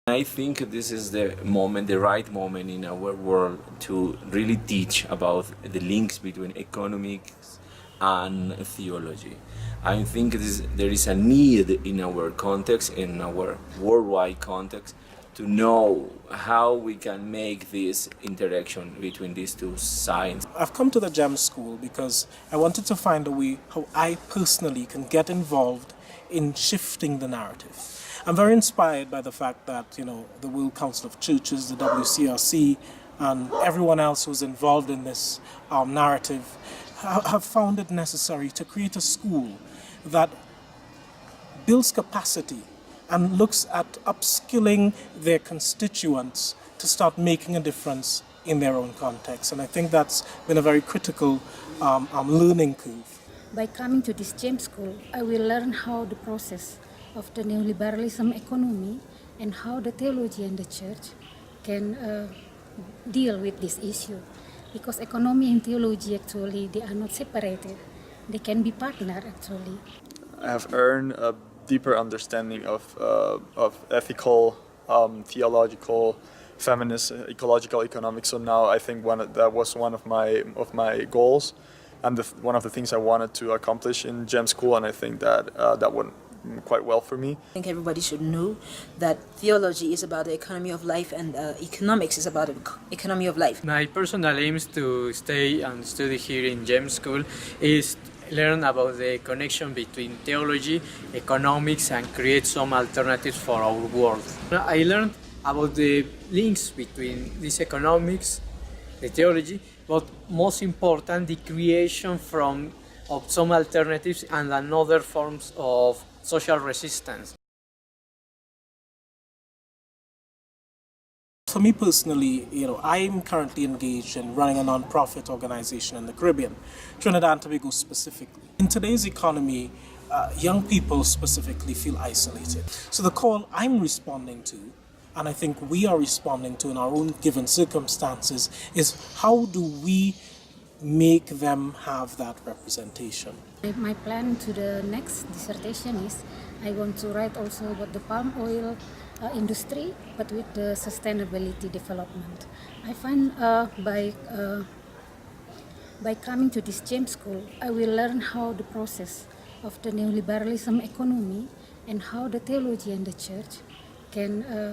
I think this is the moment, the right moment in our world to really teach about the links between economics and theology. I think there is a need in our context, in our worldwide context, to know how we can make this interaction between these two sides. I've come to the GEM school because I wanted to find a way how I personally can get involved in shifting the narrative. I'm very inspired by the fact that, the World Council of Churches, the WCRC, and everyone else who's involved in this narrative have found it necessary to create a school that builds capacity and looks at upskilling their constituents to start making a difference in their own context. And I think that's been a very critical learning curve. By coming to this GEM school, I will learn how the process of the neoliberalism economy and how the theology and the church can deal with this issue. Because economy and theology actually, they are not separated. They can be partnered actually. I have earned a deeper understanding of ethical, theological, feminist, ecological economics. So now I think that was one of my goals, and one of the things I wanted to accomplish in GEM school, and I think that went quite well for me. I think everybody should know that theology is about the economy of life and economics is about the economy of life. My personal aims to stay and study here in GEM school is learn about the connection between theology, economics, and create some alternatives for our world. I learned about the links between this economics, the theology, but most important, the creation of some alternatives and another forms of social resistance. For me personally, I'm currently engaged in running a non-profit organization in the Caribbean, Trinidad and Tobago specifically. In today's economy, young people specifically feel isolated. So the call I'm responding to, and I think we are responding to in our own given circumstances, is how do we make them have that representation? My plan to the next dissertation is I want to write also about the palm oil industry, but with the sustainability development. I find by coming to this GEM school, I will learn how the process of the neoliberalism economy and how the theology and the church can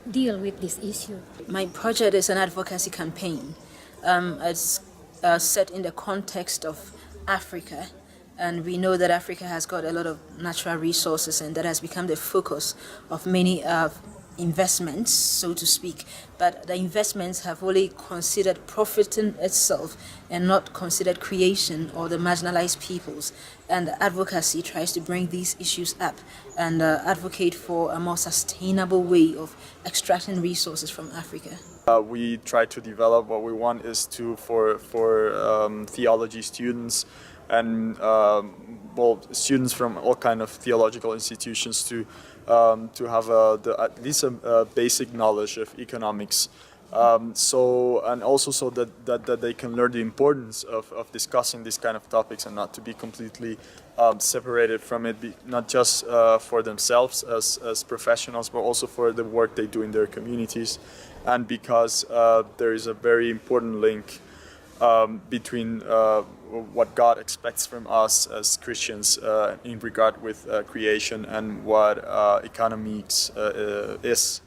deal with this issue. My project is an advocacy campaign. It's set in the context of Africa, and we know that Africa has got a lot of natural resources, and that has become the focus of many investments, so to speak. But the investments have only considered profiting itself and not considered creation or the marginalized peoples. And advocacy tries to bring these issues up and advocate for a more sustainable way of extracting resources from Africa. We try to develop what we want is for theology students and students from all kind of theological institutions to have at least a basic knowledge of economics. And also so that they can learn the importance of discussing these kind of topics and not to be completely separated from it, not just for themselves as professionals, but also for the work they do in their communities. And because there is a very important link between what God expects from us as Christians in regard with creation and what economics is.